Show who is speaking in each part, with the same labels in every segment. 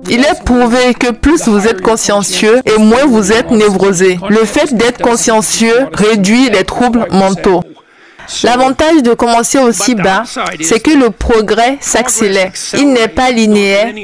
Speaker 1: Il est prouvé que plus vous êtes consciencieux et moins vous êtes névrosé. Le fait d'être consciencieux réduit les troubles mentaux. L'avantage de commencer aussi bas, c'est que le progrès s'accélère. Il n'est pas linéaire.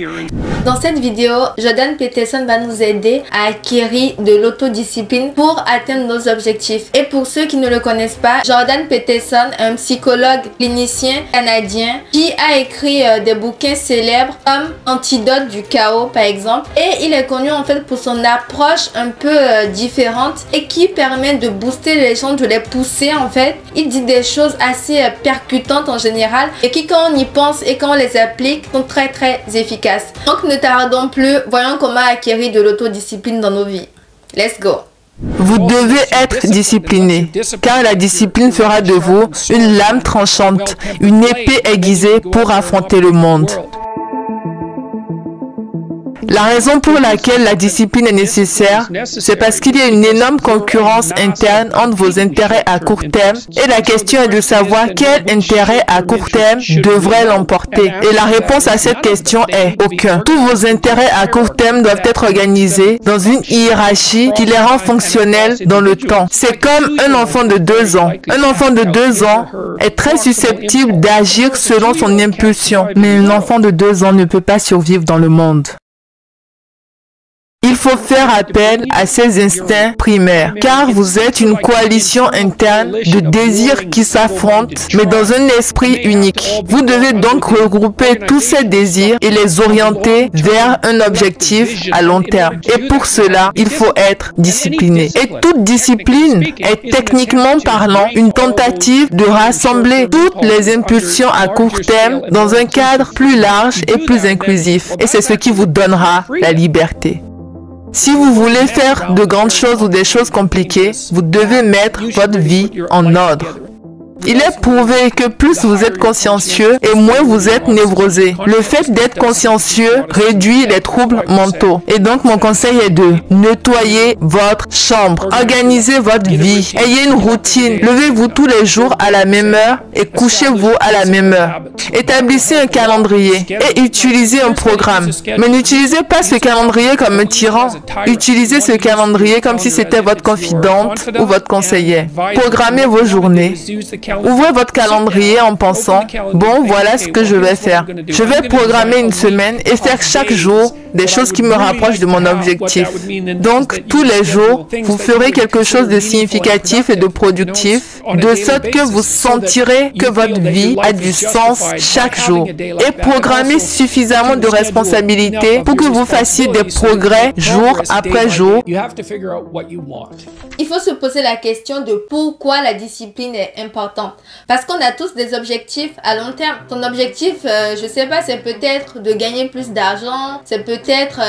Speaker 2: Dans cette vidéo, Jordan Peterson va nous aider à acquérir de l'autodiscipline pour atteindre nos objectifs. Et pour ceux qui ne le connaissent pas, Jordan Peterson est un psychologue clinicien canadien qui a écrit des bouquins célèbres comme Antidote du chaos par exemple. Et il est connu en fait pour son approche un peu différente et qui permet de booster les gens, de les pousser en fait. Il dit des choses assez percutantes en général et qui quand on y pense et quand on les applique sont très efficaces. Donc ne tardons plus, voyons comment acquérir de l'autodiscipline dans nos vies. Let's go!
Speaker 1: Vous devez être discipliné, car la discipline fera de vous une lame tranchante, une épée aiguisée pour affronter le monde. La raison pour laquelle la discipline est nécessaire, c'est parce qu'il y a une énorme concurrence interne entre vos intérêts à court terme et la question est de savoir quel intérêt à court terme devrait l'emporter. Et la réponse à cette question est aucun. Tous vos intérêts à court terme doivent être organisés dans une hiérarchie qui les rend fonctionnels dans le temps. C'est comme un enfant de 2 ans. Un enfant de 2 ans est très susceptible d'agir selon son impulsion, mais un enfant de 2 ans ne peut pas survivre dans le monde. Il faut faire appel à ses instincts primaires, car vous êtes une coalition interne de désirs qui s'affrontent, mais dans un esprit unique. Vous devez donc regrouper tous ces désirs et les orienter vers un objectif à long terme. Et pour cela, il faut être discipliné. Et toute discipline est techniquement parlant une tentative de rassembler toutes les impulsions à court terme dans un cadre plus large et plus inclusif. Et c'est ce qui vous donnera la liberté. Si vous voulez faire de grandes choses ou des choses compliquées, vous devez mettre votre vie en ordre. Il est prouvé que plus vous êtes consciencieux et moins vous êtes névrosé. Le fait d'être consciencieux réduit les troubles mentaux. Et donc mon conseil est de nettoyer votre chambre, organisez votre vie, ayez une routine, levez-vous tous les jours à la même heure et couchez-vous à la même heure. Établissez un calendrier et utilisez un programme. Mais n'utilisez pas ce calendrier comme un tyran. Utilisez ce calendrier comme si c'était votre confidente ou votre conseillère. Programmez vos journées. Ouvrez votre calendrier en pensant, bon, voilà ce que je vais faire. Je vais programmer une semaine et faire chaque jour des choses qui me rapprochent de mon objectif. Donc, tous les jours, vous ferez quelque chose de significatif et de productif, de sorte que vous sentirez que votre vie a du sens chaque jour. Et programmez suffisamment de responsabilités pour que vous fassiez des progrès jour après jour.
Speaker 2: Il faut se poser la question de pourquoi la discipline est importante. Parce qu'on a tous des objectifs à long terme. Ton objectif, je sais pas, c'est peut-être de gagner plus d'argent, c'est peut-être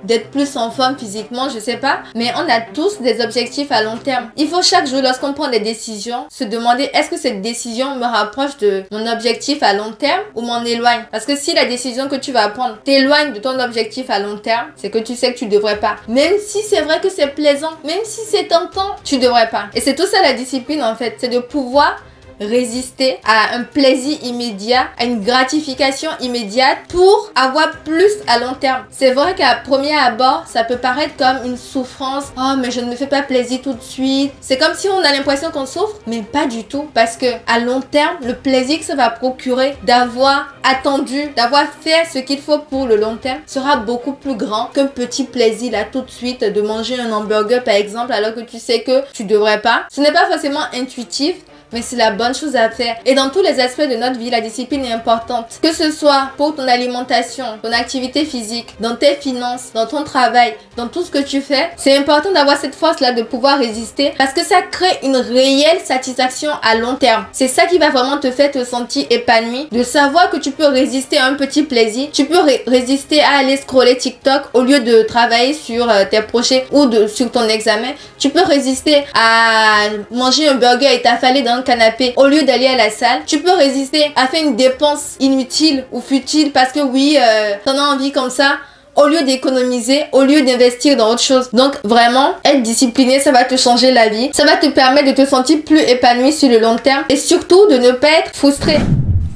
Speaker 2: d'être plus en forme physiquement, je sais pas. Mais on a tous des objectifs à long terme. Il faut chaque jour, lorsqu'on prend des décisions, se demander est-ce que cette décision me rapproche de mon objectif à long terme ou m'en éloigne. Parce que si la décision que tu vas prendre t'éloigne de ton objectif à long terme, c'est que tu sais que tu devrais pas. Même si c'est vrai que c'est plaisant, même si c'est tentant, tu devrais pas. Et c'est tout ça la discipline en fait, c'est de pouvoir résister à un plaisir immédiat, à une gratification immédiate pour avoir plus à long terme. C'est vrai qu'à premier abord, ça peut paraître comme une souffrance. Oh, mais je ne me fais pas plaisir tout de suite. C'est comme si on a l'impression qu'on souffre, mais pas du tout. Parce que à long terme, le plaisir que ça va procurer d'avoir attendu, d'avoir fait ce qu'il faut pour le long terme sera beaucoup plus grand qu'un petit plaisir là tout de suite de manger un hamburger par exemple alors que tu sais que tu devrais pas. Ce n'est pas forcément intuitif, mais c'est la bonne chose à faire. Et dans tous les aspects de notre vie, la discipline est importante. Que ce soit pour ton alimentation, ton activité physique, dans tes finances, dans ton travail, dans tout ce que tu fais, c'est important d'avoir cette force-là de pouvoir résister parce que ça crée une réelle satisfaction à long terme. C'est ça qui va vraiment te faire te sentir épanoui, de savoir que tu peux résister à un petit plaisir, tu peux résister à aller scroller TikTok au lieu de travailler sur tes projets ou sur ton examen. Tu peux résister à manger un burger et t'affaler dans le canapé au lieu d'aller à la salle. Tu peux résister à faire une dépense inutile ou futile parce que oui, t'en as envie comme ça, au lieu d'économiser, au lieu d'investir dans autre chose. Donc vraiment, être discipliné, ça va te changer la vie. Ça va te permettre de te sentir plus épanoui sur le long terme et surtout de ne pas être frustré.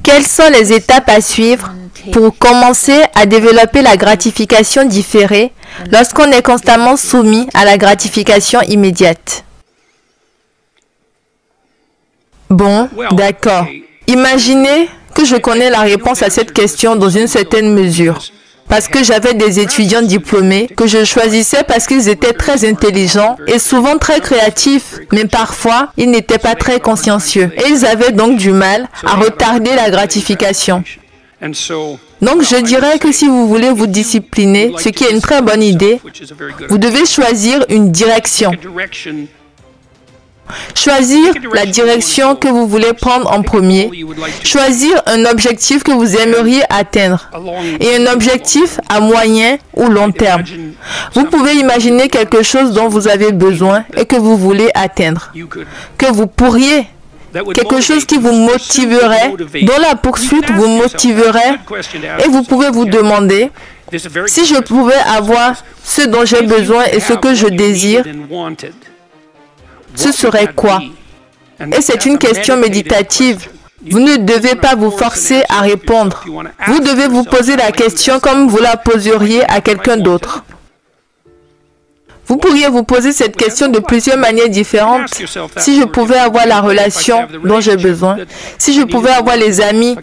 Speaker 1: Quelles sont les étapes à suivre pour commencer à développer la gratification différée lorsqu'on est constamment soumis à la gratification immédiate? Bon, d'accord. Imaginez que je connais la réponse à cette question dans une certaine mesure. Parce que j'avais des étudiants diplômés que je choisissais parce qu'ils étaient très intelligents et souvent très créatifs, mais parfois ils n'étaient pas très consciencieux. Et ils avaient donc du mal à retarder la gratification. Donc je dirais que si vous voulez vous discipliner, ce qui est une très bonne idée, vous devez choisir une direction. Choisir la direction que vous voulez prendre en premier. Choisir un objectif que vous aimeriez atteindre et un objectif à moyen ou long terme. Vous pouvez imaginer quelque chose dont vous avez besoin et que vous voulez atteindre, que vous pourriez, quelque chose qui vous motiverait, dont la poursuite vous motiverait, et vous pouvez vous demander, si je pouvais avoir ce dont j'ai besoin et ce que je désire, ce serait quoi? Et c'est une question méditative. Vous ne devez pas vous forcer à répondre. Vous devez vous poser la question comme vous la poseriez à quelqu'un d'autre. Vous pourriez vous poser cette question de plusieurs manières différentes. Si je pouvais avoir la relation dont j'ai besoin, si je pouvais avoir les amis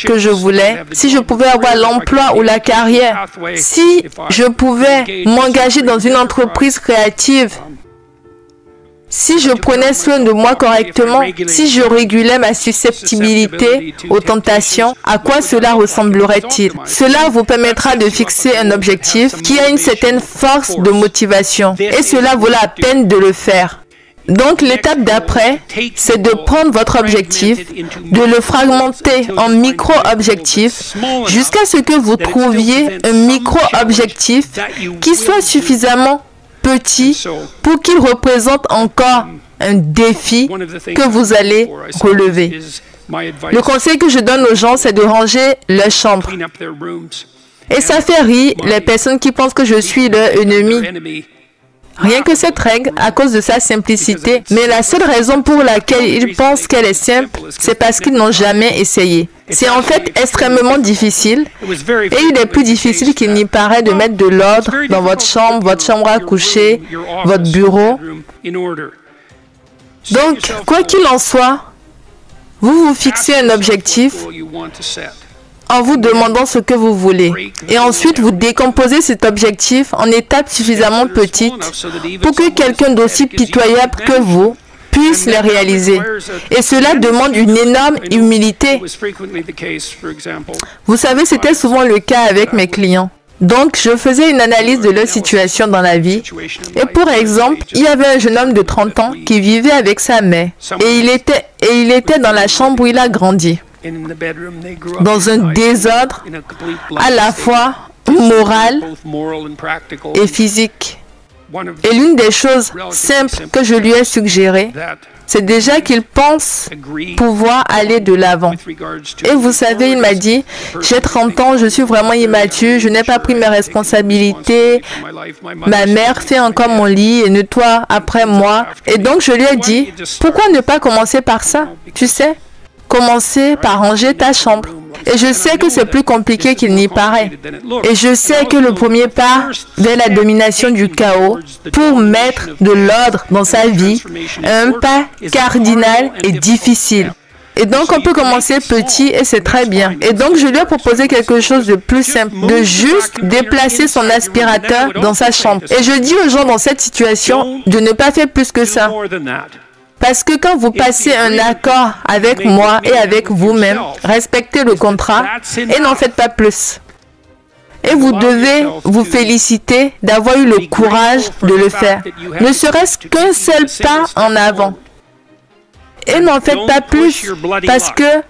Speaker 1: que je voulais, si je pouvais avoir l'emploi ou la carrière, si je pouvais m'engager dans une entreprise créative, si je prenais soin de moi correctement, si je régulais ma susceptibilité aux tentations, à quoi cela ressemblerait-il? Cela vous permettra de fixer un objectif qui a une certaine force de motivation et cela vaut la peine de le faire. Donc l'étape d'après, c'est de prendre votre objectif, de le fragmenter en micro-objectifs jusqu'à ce que vous trouviez un micro-objectif qui soit suffisamment petit pour qu'il représente encore un défi que vous allez relever. Le conseil que je donne aux gens, c'est de ranger leur chambre. Et ça fait rire les personnes qui pensent que je suis leur ennemi. Rien que cette règle, à cause de sa simplicité, mais la seule raison pour laquelle ils pensent qu'elle est simple, c'est parce qu'ils n'ont jamais essayé. C'est en fait extrêmement difficile, et il est plus difficile qu'il n'y paraît de mettre de l'ordre dans votre chambre à coucher, votre bureau. Donc, quoi qu'il en soit, vous vous fixez un objectif en vous demandant ce que vous voulez. Et ensuite, vous décomposez cet objectif en étapes suffisamment petites pour que quelqu'un d'aussi pitoyable que vous puisse les réaliser. Et cela demande une énorme humilité. Vous savez, c'était souvent le cas avec mes clients. Donc, je faisais une analyse de leur situation dans la vie. Et pour exemple, il y avait un jeune homme de 30 ans qui vivait avec sa mère. Et il était dans la chambre où il a grandi, dans un désordre à la fois moral et physique. Et l'une des choses simples que je lui ai suggérées, c'est déjà qu'il pense pouvoir aller de l'avant. Et vous savez, il m'a dit, j'ai 30 ans, je suis vraiment immature, je n'ai pas pris mes responsabilités, ma mère fait encore mon lit et nettoie après moi. Et donc je lui ai dit, pourquoi ne pas commencer par ça, tu sais? Commencer par ranger ta chambre. Et je sais que c'est plus compliqué qu'il n'y paraît. Et je sais que le premier pas vers la domination du chaos, pour mettre de l'ordre dans sa vie, est un pas cardinal et difficile. Et donc, on peut commencer petit et c'est très bien. Et donc, je lui ai proposé quelque chose de plus simple, de juste déplacer son aspirateur dans sa chambre. Et je dis aux gens dans cette situation de ne pas faire plus que ça. Parce que quand vous passez un accord avec moi et avec vous-même, respectez le contrat et n'en faites pas plus. Et vous devez vous féliciter d'avoir eu le courage de le faire. Ne serait-ce qu'un seul pas en avant. Et n'en faites pas plus parce que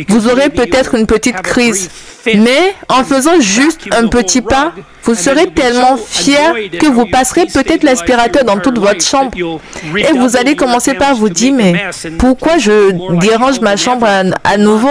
Speaker 1: vous aurez peut-être une petite crise. Mais en faisant juste un petit pas, Vous serez tellement fier que vous passerez peut-être l'aspirateur dans toute votre chambre. Et vous allez commencer par vous dire, mais pourquoi je dérange ma chambre à nouveau?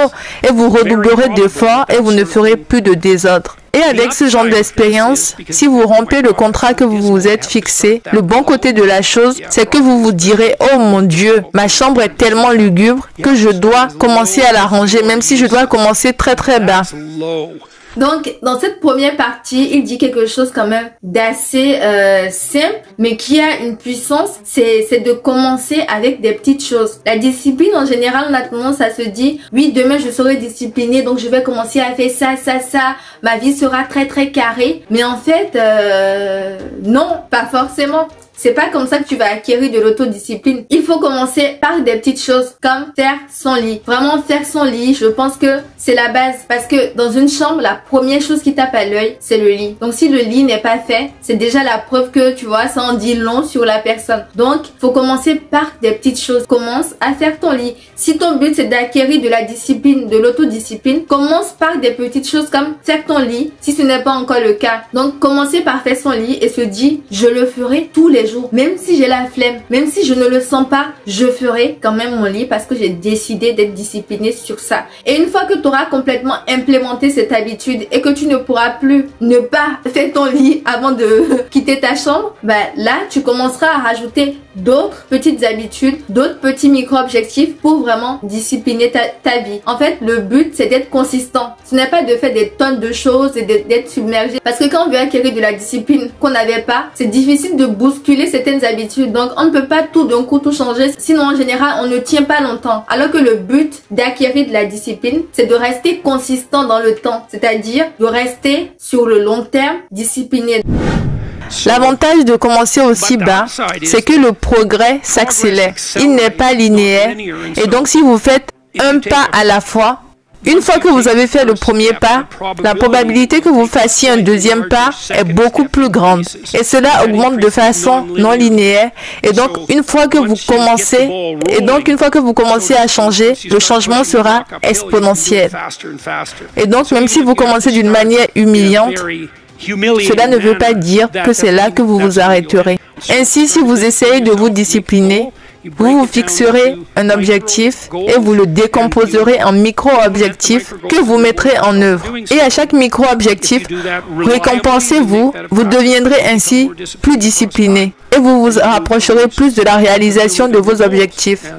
Speaker 1: Et vous redoublerez d'efforts et vous ne ferez plus de désordre. Et avec ce genre d'expérience, si vous rompez le contrat que vous vous êtes fixé, le bon côté de la chose, c'est que vous vous direz, oh mon Dieu, ma chambre est tellement lugubre que je dois commencer à la ranger, même si je dois commencer très très bas.
Speaker 2: Donc, dans cette première partie, il dit quelque chose quand même d'assez simple, mais qui a une puissance, c'est de commencer avec des petites choses. La discipline, en général, on a tendance à se dire, oui, demain, je serai disciplinée, donc je vais commencer à faire ça, ça, ça, ma vie sera très, très carrée. Mais en fait, non, pas forcément. C'est pas comme ça que tu vas acquérir de l'autodiscipline. Il faut commencer par des petites choses comme faire son lit. Vraiment faire son lit, je pense que c'est la base. Parce que dans une chambre, la première chose qui tape à l'œil, c'est le lit. Donc si le lit n'est pas fait, c'est déjà la preuve que, tu vois, ça en dit long sur la personne. Donc, faut commencer par des petites choses. Commence à faire ton lit. Si ton but, c'est d'acquérir de la discipline, de l'autodiscipline, commence par des petites choses comme faire ton lit, si ce n'est pas encore le cas. Donc, commencez par faire son lit et se dire, je le ferai tous les jours. Même si j'ai la flemme, même si je ne le sens pas, je ferai quand même mon lit parce que j'ai décidé d'être disciplinée sur ça. Et une fois que tu auras complètement implémenté cette habitude et que tu ne pourras plus ne pas faire ton lit avant de quitter ta chambre, bah là, tu commenceras à rajouter d'autres petites habitudes, d'autres petits micro-objectifs pour vraiment discipliner ta vie. En fait, le but, c'est d'être consistant. Ce n'est pas de faire des tonnes de choses et d'être submergé. Parce que quand on veut acquérir de la discipline qu'on n'avait pas, c'est difficile de bousculer certaines habitudes. Donc, on ne peut pas tout d'un coup tout changer. Sinon, en général, on ne tient pas longtemps. Alors que le but d'acquérir de la discipline, c'est de rester consistant dans le temps. C'est-à-dire de rester sur le long terme discipliné.
Speaker 1: L'avantage de commencer aussi bas, c'est que le progrès s'accélère. Il n'est pas linéaire. Et donc, si vous faites un pas à la fois, une fois que vous avez fait le premier pas, la probabilité que vous fassiez un deuxième pas est beaucoup plus grande. Et cela augmente de façon non linéaire. Et donc, une fois que vous commencez à changer, le changement sera exponentiel. Et donc, même si vous commencez d'une manière humiliante, cela ne veut pas dire que c'est là que vous vous arrêterez. Ainsi, si vous essayez de vous discipliner, vous vous fixerez un objectif et vous le décomposerez en micro-objectifs que vous mettrez en œuvre. Et à chaque micro-objectif, récompensez-vous, vous deviendrez ainsi plus discipliné et vous vous rapprocherez plus de la réalisation de vos objectifs.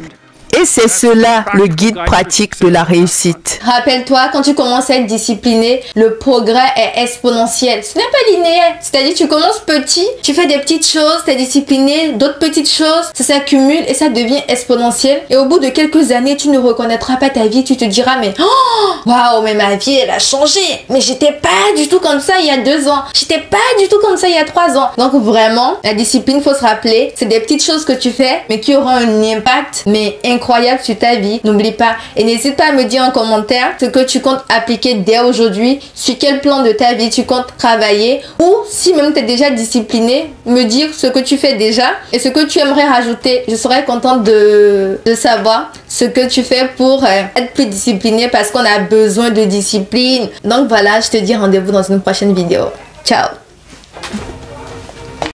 Speaker 1: Et c'est cela le guide pratique de la réussite.
Speaker 2: Rappelle-toi, quand tu commences à être discipliné, le progrès est exponentiel. Ce n'est pas linéaire. C'est-à-dire, tu commences petit, tu fais des petites choses, tu es discipliné, d'autres petites choses, ça s'accumule et ça devient exponentiel. Et au bout de quelques années, tu ne reconnaîtras pas ta vie, tu te diras, mais oh, waouh, mais ma vie, elle a changé. Mais j'étais pas du tout comme ça il y a 2 ans. J'étais pas du tout comme ça il y a 3 ans. Donc vraiment, la discipline, faut se rappeler, c'est des petites choses que tu fais, mais qui auront un impact, mais incroyable sur ta vie. N'oublie pas. Et n'hésite pas à me dire en commentaire ce que tu comptes appliquer dès aujourd'hui, sur quel plan de ta vie tu comptes travailler, ou si même tu es déjà discipliné, me dire ce que tu fais déjà et ce que tu aimerais rajouter. Je serais contente de savoir ce que tu fais pour être plus discipliné parce qu'on a besoin de discipline. Donc voilà, je te dis rendez-vous dans une prochaine vidéo. Ciao!